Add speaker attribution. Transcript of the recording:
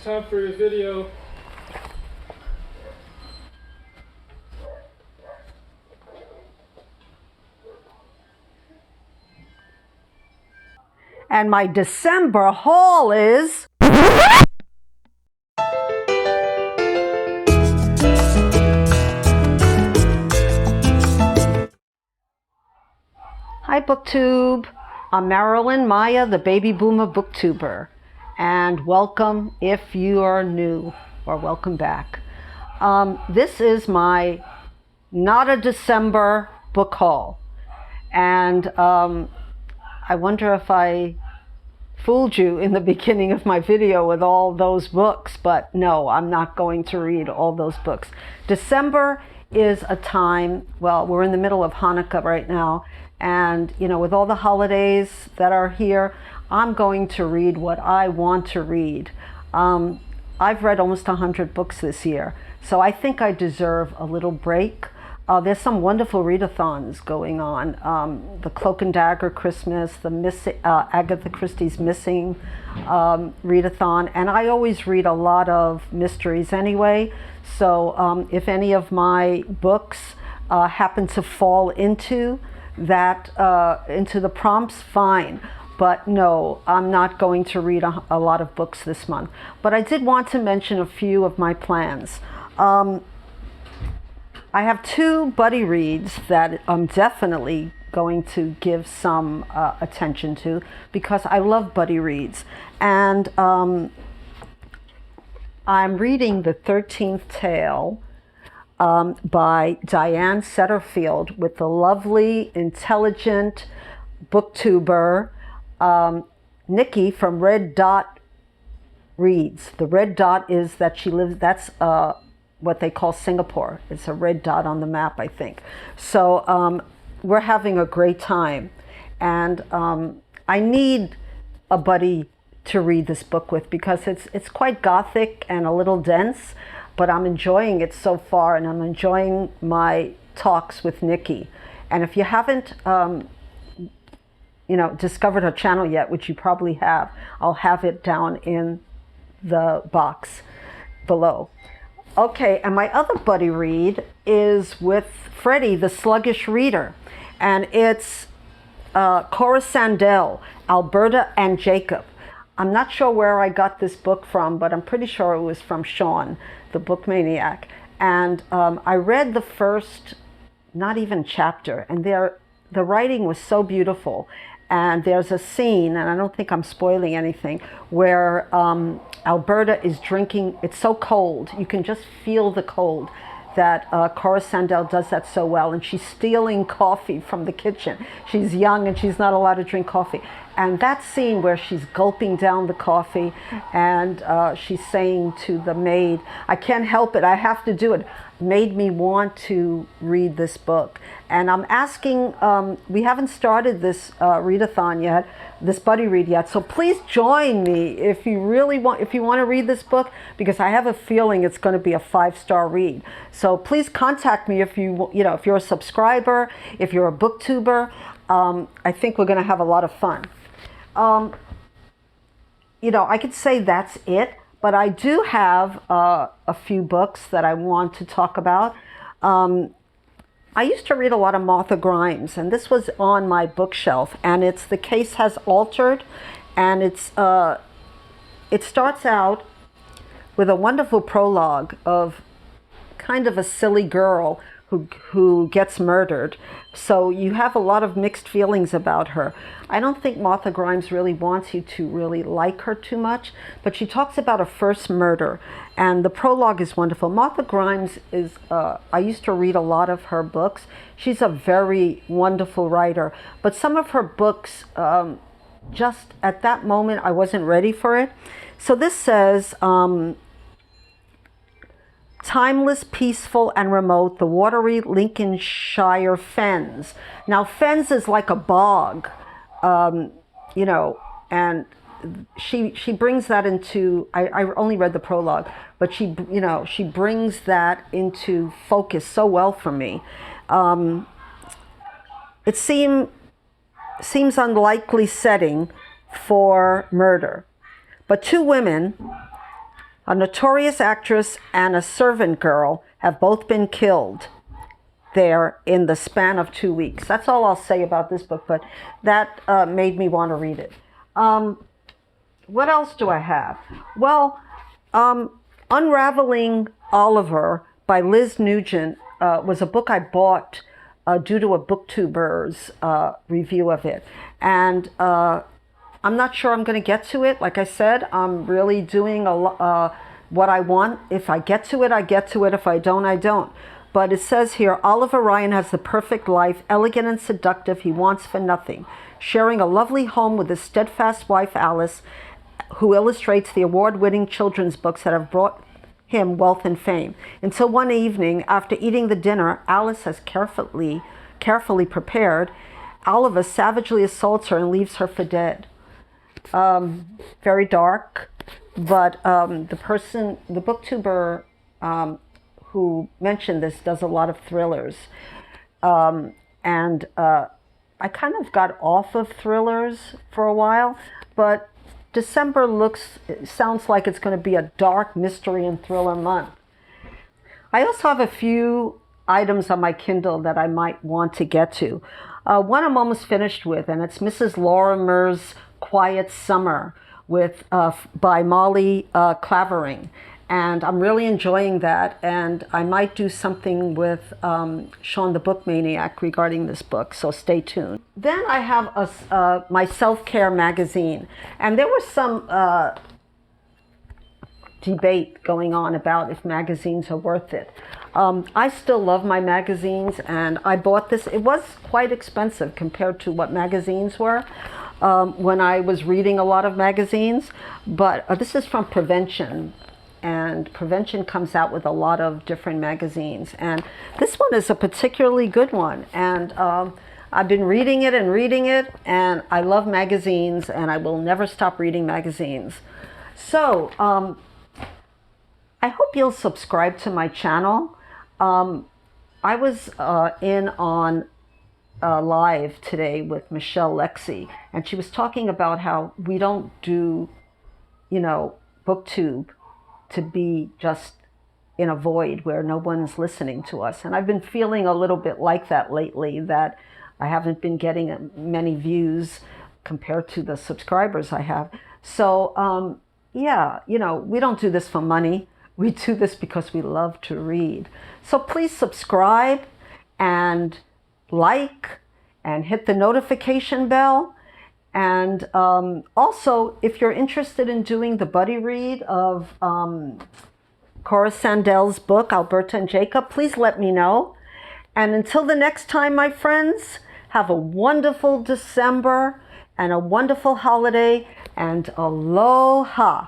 Speaker 1: it's time for your video.
Speaker 2: And my December haul is... Hi Booktube, I'm Marilyn Maya, the baby boomer booktuber, and welcome if you are new, or welcome back. This is my not a December book haul, and I wonder if I fooled you in the beginning of my video with all those books, but no, I'm not going to read all those books. December is a time, well, we're in the middle of Hanukkah right now, and you know, with all the holidays that are here, I'm going to read what I want to read. I've read almost 100 books this year, so I think I deserve a little break. There's some wonderful readathons going on. The Cloak and Dagger Christmas, the Agatha Christie's Missing readathon, and I always read a lot of mysteries anyway, so if any of my books happen to fall into that, into the prompts, fine. But no, I'm not going to read a lot of books this month. But I did want to mention a few of my plans. I have 2 buddy reads that I'm definitely going to give some attention to because I love buddy reads. And I'm reading the 13th Tale by Diane Setterfield with the lovely, intelligent booktuber Nikki from Red Dot Reads. The red dot is that she lives, that's what they call Singapore. It's a red dot on the map, I think. So we're having a great time. And I need a buddy to read this book with because it's quite gothic and a little dense, but I'm enjoying it so far, and I'm enjoying my talks with Nikki. And if you haven't discovered her channel yet, which you probably have, I'll have it down in the box below. Okay, and my other buddy read is with Freddie, the Sluggish reader, and it's Cora, Sandel, Alberta, and Jacob. I'm not sure where I got this book from, but I'm pretty sure it was from Shawn, the book Maniac. And I read the first, not even chapter, and the writing was so beautiful. And there's a scene, and I don't think I'm spoiling anything, where Alberta is drinking, it's so cold, you can just feel the cold, that Cora Sandel does that so well, and she's stealing coffee from the kitchen. She's young and she's not allowed to drink coffee. And that scene where she's gulping down the coffee and she's saying to the maid, I can't help it, I have to do it, made me want to read this book. And I'm asking, we haven't started this readathon yet, this buddy read yet, so please join me if you really want, if you want to read this book, because I have a feeling it's going to be a 5-star read. So please contact me if if you're a subscriber, if you're a booktuber. I think we're going to have a lot of fun. I could say that's it, but I do have a few books that I want to talk about. I used to read a lot of Martha Grimes, and this was on my bookshelf, and it's The Case Has Altered, and it starts out with a wonderful prologue of kind of a silly girl who gets murdered. So you have a lot of mixed feelings about her. I don't think Martha Grimes really wants you to really like her too much, but she talks about a first murder, and the prologue is wonderful. Martha Grimes is, I used to read a lot of her books. She's a very wonderful writer, but some of her books, just at that moment, I wasn't ready for it. So this says, timeless, peaceful, and remote, the watery Lincolnshire fens. Now, fens is like a bog, and she brings that into, I only read the prologue, but she brings that into focus so well for me. It seems unlikely setting for murder, but 2 women A notorious actress and a servant girl have both been killed there in the span of 2 weeks. That's all I'll say about this book, but that made me want to read it. What else do I have? Well, Unraveling Oliver by Liz Nugent was a book I bought due to a Booktuber's review of it. And I'm not sure I'm going to get to it. Like I said, I'm really doing what I want. If I get to it, I get to it. If I don't, I don't. But it says here, Oliver Ryan has the perfect life, elegant and seductive, he wants for nothing. Sharing a lovely home with his steadfast wife, Alice, who illustrates the award-winning children's books that have brought him wealth and fame. Until one evening, after eating the dinner Alice has carefully prepared, Oliver savagely assaults her and leaves her for dead. Very dark, but the booktuber who mentioned this does a lot of thrillers. I kind of got off of thrillers for a while, but December sounds like it's going to be a dark mystery and thriller month. I also have a few items on my Kindle that I might want to get to. One I'm almost finished with, and it's Mrs. Lorimer's Quiet Summer by Molly Clavering. And I'm really enjoying that, and I might do something with Shawn the Book Maniac regarding this book, so stay tuned. Then I have my self-care magazine, and there was some debate going on about if magazines are worth it. I still love my magazines, and I bought this. It was quite expensive compared to what magazines were when I was reading a lot of magazines, but this is from Prevention. And Prevention comes out with a lot of different magazines, and this one is a particularly good one, and I've been reading it, and I love magazines, and I will never stop reading magazines. So I hope you'll subscribe to my channel. I was in on live today with Michelle Lexi, and she was talking about how we don't do, Booktube to be just in a void where no one's listening to us. And I've been feeling a little bit like that lately, that I haven't been getting many views compared to the subscribers I have. So yeah, we don't do this for money. We do this because we love to read. So please subscribe and like and hit the notification bell. And also, if you're interested in doing the buddy read of Cora Sandel's book, Alberta and Jacob, please let me know. And until the next time, my friends, have a wonderful December and a wonderful holiday, and aloha.